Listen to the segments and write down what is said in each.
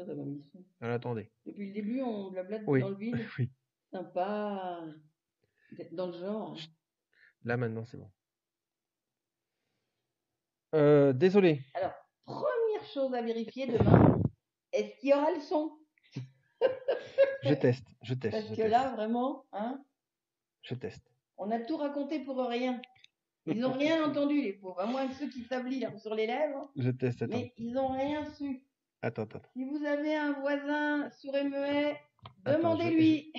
Ça m'a mis le son. Alors, attendez. Depuis le début, on blablate Oui. dans le vide. Oui. Sympa. Dans le genre. Chut. Là, maintenant, c'est bon. Désolé. Alors, première chose à vérifier demain, est-ce qu'il y aura le son? Je teste. Parce que là, vraiment, hein, Je teste. on a tout raconté pour rien. Ils n'ont rien entendu, les pauvres, à moins que ceux qui savent lire sur les lèvres. Je teste, attends. Mais ils n'ont rien su. Attends. Si vous avez un voisin sourd et muet, Attends, demandez-lui.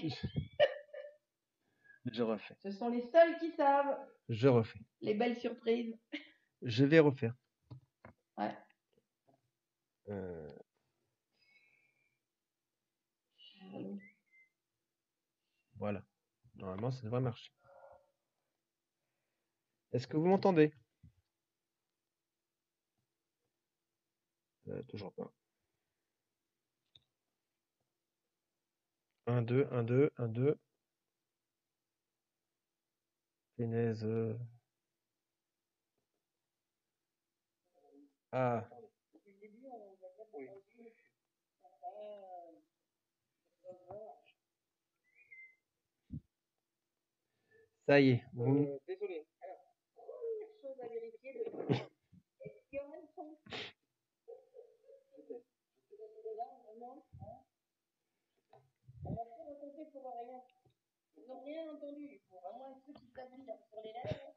Je refais. Ce sont les seuls qui savent Je refais. les belles surprises. Je vais refaire. Ouais. Voilà. Normalement, ça devrait marcher. Est-ce que vous m'entendez? Toujours pas. 1, 2, 1, 2, 1, 2. Punaise. Ah. Ça y est. Désolé. Alors, première chose à vérifier demain, est-ce qu'il y aura le son? Là, vraiment, hein, on a tout raconté pour rien. Ils n'ont rien entendu, les pauvres, à moins que ceux qui savent lire sur les lèvres.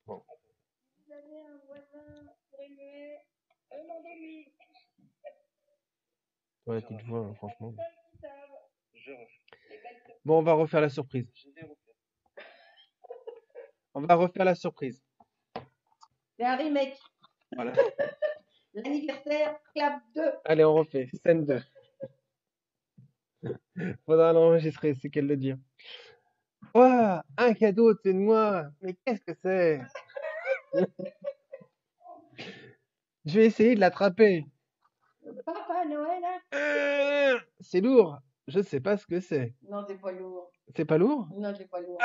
Bon. Si vous avez un voisin sourd et muet, demandez-lui. Ouais, la petite voix, hein, franchement. Ceux qui savent. Je refais. Bon, on va refaire la surprise. On va refaire la surprise. C'est un remake. Voilà. L'anniversaire, clap 2. Allez, on refait. Scène 2. Faudra l'enregistrer, c'est qu'elle le dit. Ouah, un cadeau, c'est de moi. Mais qu'est-ce que c'est? Je vais essayer de l'attraper. Papa Noël, hein? C'est lourd. Je sais pas ce que c'est. Non, c'est pas lourd. C'est pas lourd? Non, c'est pas lourd.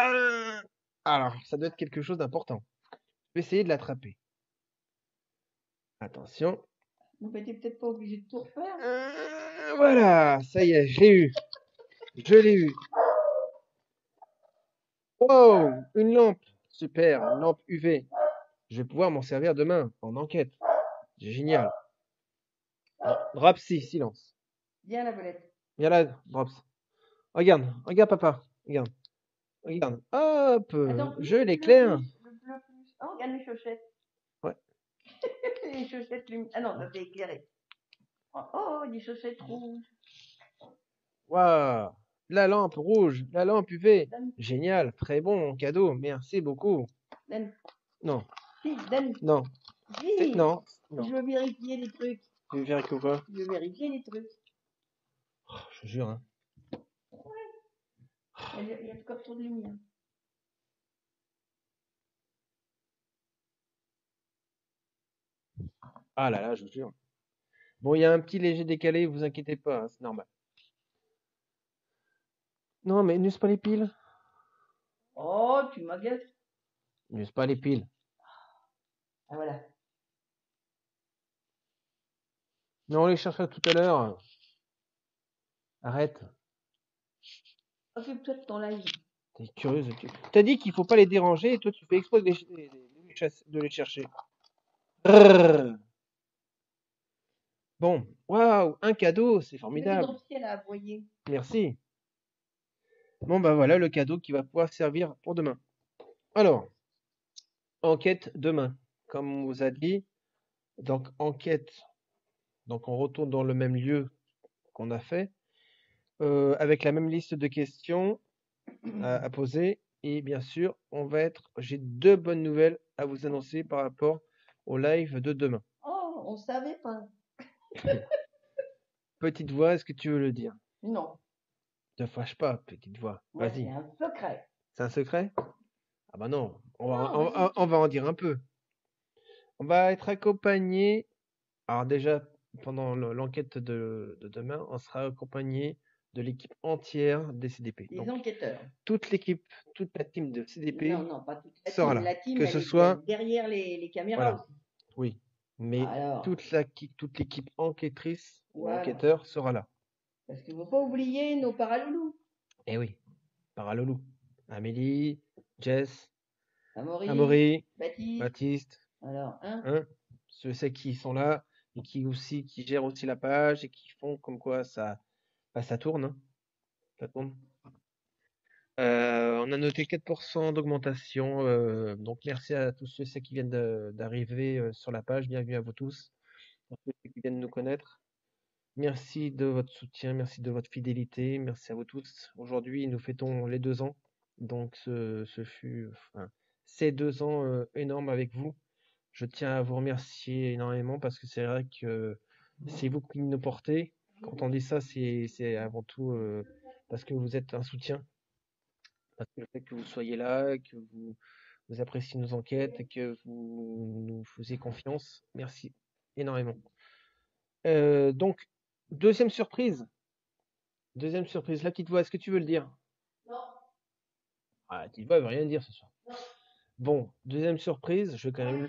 Alors, ça doit être quelque chose d'important. Je vais essayer de l'attraper. Attention. Vous n'êtes peut-être pas obligé de tout refaire. Voilà, ça y est, je l'ai eu. Je l'ai eu. Wow, une lampe. Super, une lampe UV. Je vais pouvoir m'en servir demain en enquête. Génial. Dropsy, silence. Viens la belette. Viens là, Drops. Regarde, regarde papa. Regarde. Regarde. Hop, Attends, je l'éclaire. le bleu plus. Oh, regarde les chaussettes. Ouais. Les chaussettes lumineuses. Ah non, ça c'est éclairé. Oh, des chaussettes rouges. Waouh. La lampe rouge, la lampe UV. Donne. Génial, très bon cadeau. Merci beaucoup. Donne. Non. Si, donne. Non. Si. Non. Non. Je veux vérifier les trucs. Tu veux vérifier quoi? Je veux vérifier les trucs. Oh, je te jure, hein. Il y a encore trop de lumière. Ah là là, je vous jure. Bon, il y a un petit léger décalé, vous inquiétez pas, hein, c'est normal. Non, mais n'use pas les piles. Oh, tu m'agaces. N'use pas les piles. Ah voilà. Non, on les cherchera tout à l'heure. Arrête. Occupe-toi de ton live. T'es curieuse. T'as dit qu'il faut pas les déranger et toi tu fais exprès de les chercher. Brrr. Bon, waouh, un cadeau, c'est formidable. Merci. Bon, bah voilà le cadeau qui va pouvoir servir pour demain. Alors, enquête demain. Comme on vous a dit, donc enquête. Donc on retourne dans le même lieu qu'on a fait, avec la même liste de questions à poser. Et bien sûr, j'ai 2 bonnes nouvelles à vous annoncer par rapport au live de demain. Oh, on savait pas. Petite voix, est-ce que tu veux le dire? Non. Ne fâche pas, petite voix. Moi, Vas-y. c'est un secret. C'est un secret? Ah bah non, on Non, va en dire un peu. On va être accompagné. Alors déjà, pendant l'enquête de demain, on sera accompagné de l'équipe entière des CDP. Les Donc, enquêteurs. toute l'équipe, toute la team de CDP Non, pas toute la sera team. là. La team, Que elle ce est soit derrière les caméras voilà. aussi. Oui. Mais Alors, toute l'équipe enquêtrice ou voilà. enquêteur sera là. Parce qu'il ne faut pas oublier nos paraloulous. Eh oui, Paralolou. Amélie, Jess, Amaury, Amaury, Baptiste. Baptiste, Alors, hein? ceux qui sont là et qui gèrent aussi la page et qui font comme quoi ça tourne, hein. Ça tourne. On a noté 4% d'augmentation, donc merci à tous ceux qui viennent d'arriver sur la page. Bienvenue à vous tous, pour ceux qui viennent nous connaître. Merci de votre soutien, merci de votre fidélité, merci à vous tous. Aujourd'hui, nous fêtons les 2 ans, donc ces 2 ans énormes avec vous. Je tiens à vous remercier énormément parce que c'est vrai que c'est vous qui nous portez. Quand on dit ça, c'est avant tout parce que vous êtes un soutien, parce que le fait que vous soyez là, que vous appréciez nos enquêtes et que vous nous faisiez confiance, merci énormément. Donc, deuxième surprise. Deuxième surprise, la petite voix, est-ce que tu veux le dire? Non. Ah, la petite voix, elle veut rien dire ce soir. Non. Bon, deuxième surprise, quand même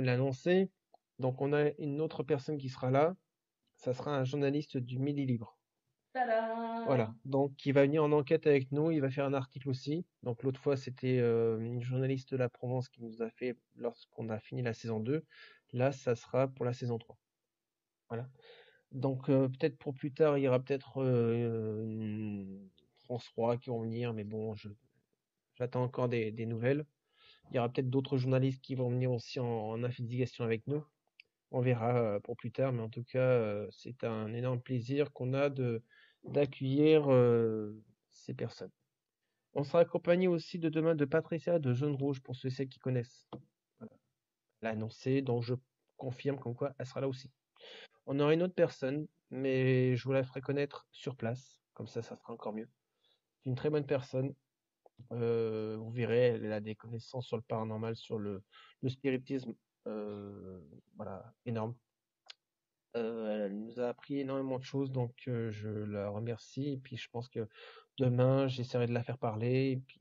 l'annoncer. Donc, on a une autre personne qui sera là. Ça sera un journaliste du Midi Libre. Tadam! Voilà. Donc, qui va venir en enquête avec nous. Il va faire un article aussi. Donc, l'autre fois, c'était une journaliste de la Provence qui nous a fait lorsqu'on a fini la saison 2. Là, ça sera pour la saison 3. Voilà. Donc peut-être pour plus tard, il y aura peut-être France 3 qui vont venir, mais bon, j'attends encore des nouvelles. Il y aura peut-être d'autres journalistes qui vont venir aussi en investigation avec nous. On verra pour plus tard, mais en tout cas, c'est un énorme plaisir qu'on a d'accueillir ces personnes. On sera accompagné aussi de demain de Patricia de Jaune Rouge pour ceux et celles qui connaissent. Voilà. Elle l'a annoncé, donc je confirme comme quoi elle sera là aussi. On aura une autre personne, mais je vous la ferai connaître sur place. Comme ça sera encore mieux. C'est une très bonne personne. Vous verrez, elle a des connaissances sur le paranormal, sur le spiritisme. Voilà, énorme. Elle nous a appris énormément de choses, donc je la remercie. Et puis je pense que demain, j'essaierai de la faire parler et puis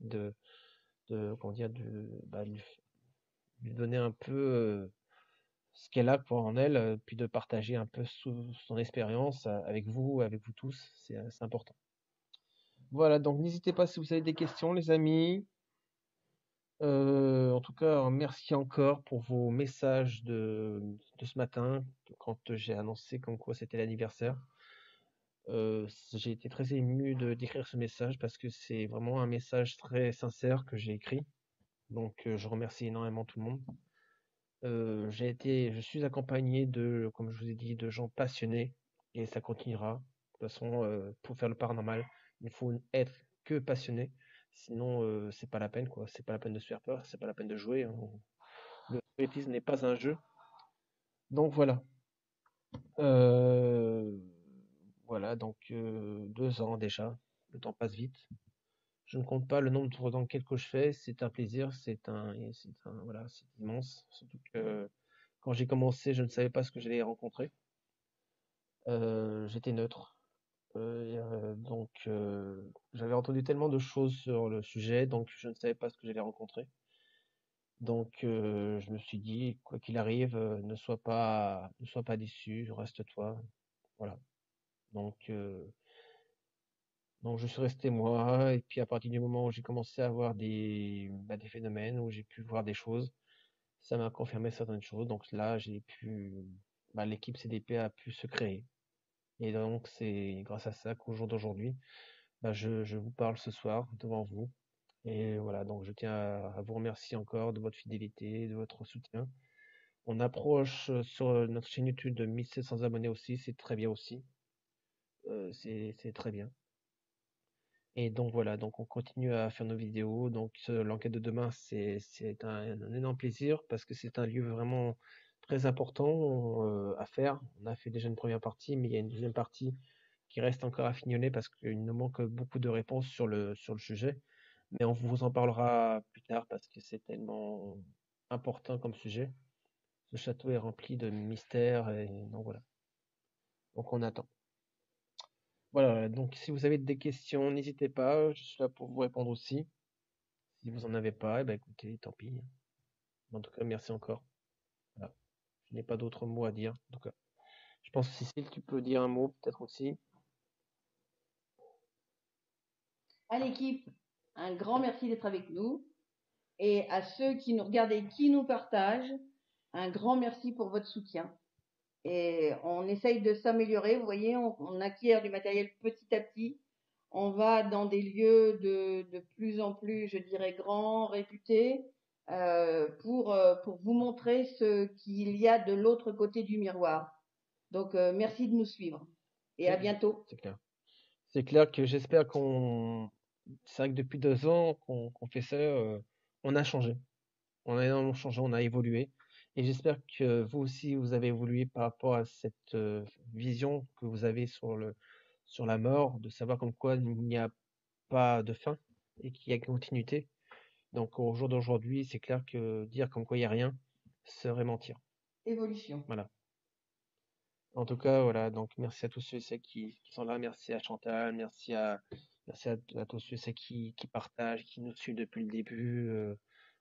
comment dire, lui donner un peu ce qu'elle a pour en elle, puis de partager un peu son expérience avec vous tous, c'est important. Voilà, donc n'hésitez pas si vous avez des questions, les amis. En tout cas, merci encore pour vos messages de ce matin, quand j'ai annoncé comme quoi c'était l'anniversaire. J'ai été très ému d'écrire ce message parce que c'est vraiment un message très sincère que j'ai écrit. Donc, je remercie énormément tout le monde. Je suis accompagné comme je vous ai dit, de gens passionnés et ça continuera. De toute façon, pour faire le paranormal, il faut être que passionné. Sinon, c'est pas la peine, quoi. C'est pas la peine de se faire peur, c'est pas la peine de jouer, hein. Le spiritisme n'est pas un jeu. Donc voilà. Euh, voilà, donc 2 ans déjà. Le temps passe vite. Je ne compte pas le nombre d'enquêtes que je fais. C'est un plaisir, voilà, c'est immense. Surtout que quand j'ai commencé, je ne savais pas ce que j'allais rencontrer. J'étais neutre. Donc, j'avais entendu tellement de choses sur le sujet, donc je ne savais pas ce que j'allais rencontrer. Donc, je me suis dit, quoi qu'il arrive, ne sois pas déçu, reste-toi. Voilà. Donc, je suis resté moi, et puis à partir du moment où j'ai commencé à voir des phénomènes, où j'ai pu voir des choses, ça m'a confirmé certaines choses. Donc là, l'équipe CDP a pu se créer. Et donc, c'est grâce à ça qu'au jour d'aujourd'hui, je vous parle ce soir devant vous. Et voilà, donc je tiens à vous remercier encore de votre fidélité, de votre soutien. On approche sur notre chaîne YouTube de 1700 abonnés aussi, c'est très bien aussi. C'est très bien. Et donc voilà, donc on continue à faire nos vidéos. Donc l'enquête de demain, c'est un énorme plaisir parce que c'est un lieu vraiment très important à faire. On a fait déjà une première partie, mais il y a une deuxième partie qui reste encore à fignoler parce qu'il nous manque beaucoup de réponses sur le sujet. Mais on vous en parlera plus tard parce que c'est tellement important comme sujet. Ce château est rempli de mystères et donc voilà. Donc on attend. Voilà, donc si vous avez des questions, n'hésitez pas, je suis là pour vous répondre aussi. Si vous en avez pas, eh ben écoutez, tant pis. En tout cas, merci encore. Voilà. Je n'ai pas d'autres mots à dire. En tout cas, je pense que Cécile, tu peux dire un mot peut-être aussi. À l'équipe, un grand merci d'être avec nous. Et à ceux qui nous regardent et qui nous partagent, un grand merci pour votre soutien. Et on essaye de s'améliorer. Vous voyez, on acquiert du matériel petit à petit. On va dans des lieux de plus en plus, je dirais, grands, réputés, pour vous montrer ce qu'il y a de l'autre côté du miroir. Donc, merci de nous suivre. Et à bientôt. C'est clair. C'est clair que j'espère c'est vrai que depuis 2 ans qu'on fait ça, on a changé. On a énormément changé, on a évolué. Et j'espère que vous aussi, vous avez évolué par rapport à cette vision que vous avez sur la mort, de savoir comme quoi il n'y a pas de fin et qu'il y a continuité. Donc au jour d'aujourd'hui, c'est clair que dire comme quoi il n'y a rien serait mentir. Évolution. Voilà. En tout cas, voilà. Donc merci à tous ceux et celles qui sont là. Merci à Chantal. Merci à tous ceux et celles qui partagent, qui nous suivent depuis le début.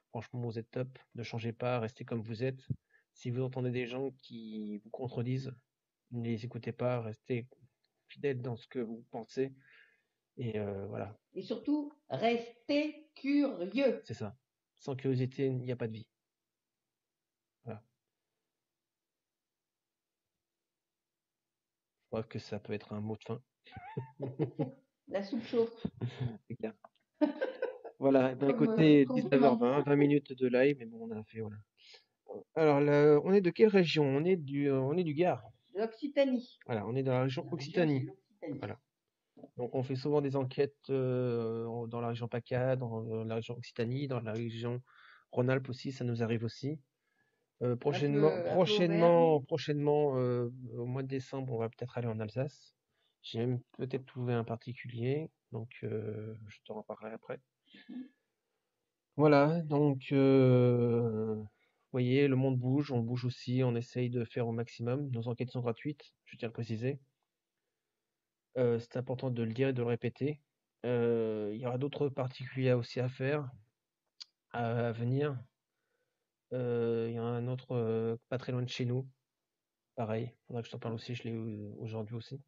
Franchement, vous êtes top. Ne changez pas. Restez comme vous êtes. Si vous entendez des gens qui vous contredisent, ne les écoutez pas. Restez fidèles dans ce que vous pensez. Et voilà. Et surtout, restez curieux. C'est ça. Sans curiosité, il n'y a pas de vie. Voilà. Je crois que ça peut être un mot de fin. La soupe chauffe. C'est clair. Voilà, ben Comme, écoutez, complément. 19h20, 20 minutes de live, mais bon, on a fait, voilà. Alors, là, on est de quelle région? On est du Gard. De l'Occitanie. Voilà, on est dans la région La région, c'est Occitanie. l'Occitanie. Voilà. Donc, on fait souvent des enquêtes dans la région PACA, dans la région Occitanie, dans la région Rhône-Alpes aussi, ça nous arrive aussi. Auvergne. Prochainement, au mois de décembre, on va peut-être aller en Alsace. J'ai même peut-être trouvé un particulier, donc je te reparlerai après. Voilà, donc vous voyez, le monde bouge, on bouge aussi, on essaye de faire au maximum. Nos enquêtes sont gratuites, je tiens à le préciser. C'est important de le dire et de le répéter. Il y aura d'autres particuliers aussi à faire, à venir. Il y en a un autre pas très loin de chez nous. Pareil, faudra que je t'en parle aussi, je l'ai eu aujourd'hui aussi.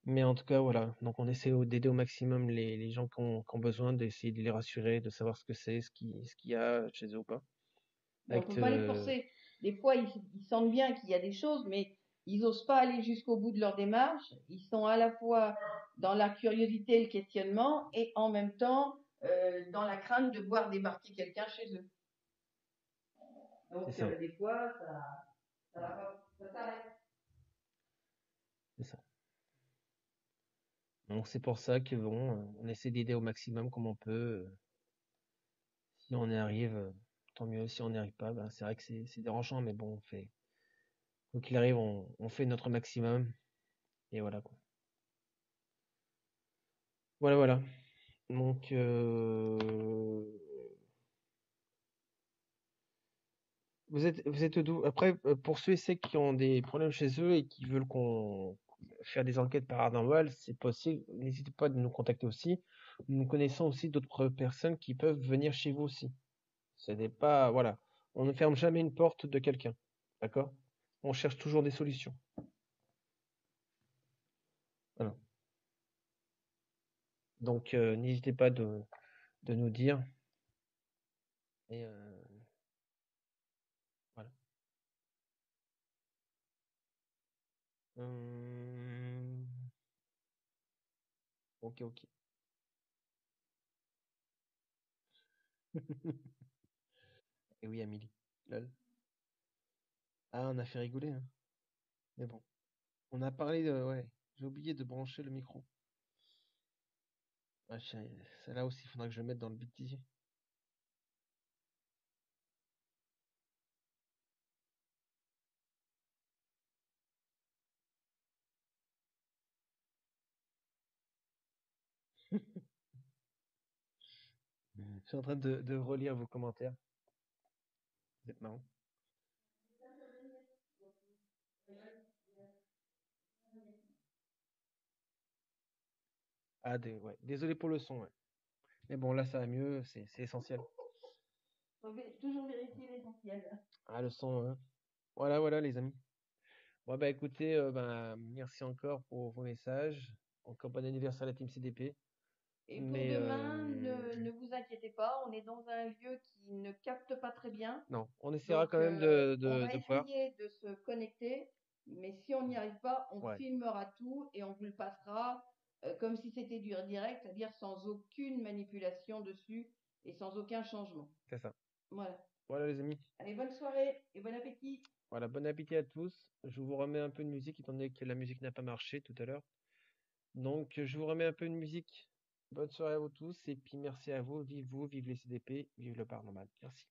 Mais en tout cas, voilà. Donc on essaie d'aider au maximum les gens qui ont besoin, d'essayer de les rassurer, de savoir ce que c'est, ce qu'il y a chez eux ou pas. Mais on Avec, peut pas les forcer. Des fois, ils sentent bien qu'il y a des choses, mais ils osent pas aller jusqu'au bout de leur démarche. Ils sont à la fois dans la curiosité et le questionnement, et en même temps dans la crainte de voir débarquer quelqu'un chez eux. c'est Donc, ça, des fois, ça s'arrête. c'est ça. Donc c'est pour ça que bon, on essaie d'aider au maximum comme on peut. Si on y arrive, tant mieux. Si on n'y arrive pas, ben, c'est vrai que c'est dérangeant, mais bon, quoi qu'il arrive, on fait notre maximum. Et voilà quoi. Voilà, voilà. Donc, vous êtes d'où? Après, pour ceux et celles qui ont des problèmes chez eux et qui veulent qu'on faire des enquêtes paranormales, c'est possible. N'hésitez pas de nous contacter aussi. Nous connaissons aussi d'autres personnes qui peuvent venir chez vous aussi. Ce n'est pas, voilà. On ne ferme jamais une porte de quelqu'un. D'accord? On cherche toujours des solutions. Voilà. Donc, n'hésitez pas de nous dire. Et voilà. Hum, ok, ok. Et oui, Amélie. Lol. Ah, on a fait rigoler, hein. Mais bon. On a parlé de, ouais. J'ai oublié de brancher le micro. Ah, celle-là aussi, il faudra que je le mette dans le bêtisier. Je suis en train de relire vos commentaires. Vous êtes marrant. Ah, ouais. Désolé pour le son, ouais. Mais bon, là, ça va mieux, c'est essentiel. Faut toujours vérifier l'essentiel. Ah, le son, hein. Voilà, les amis. Bon, bah écoutez, merci encore pour vos messages. Encore bon anniversaire à la team CDP. Et pour demain, ne vous inquiétez pas, on est dans un lieu qui ne capte pas très bien. Non, on essaiera quand même On va de voir. essayer de se connecter, mais si on n'y arrive pas, on Ouais, filmera tout et on vous le passera comme si c'était du direct, c'est-à-dire sans aucune manipulation dessus et sans aucun changement. c'est ça. Voilà. Voilà, les amis. Allez, bonne soirée et bon appétit. Voilà, bon appétit à tous. Je vous remets un peu de musique, étant donné que la musique n'a pas marché tout à l'heure. Donc, je vous remets un peu de musique. Bonne soirée à vous tous, et puis merci à vous. Vive les CDP, vive le paranormal. Merci.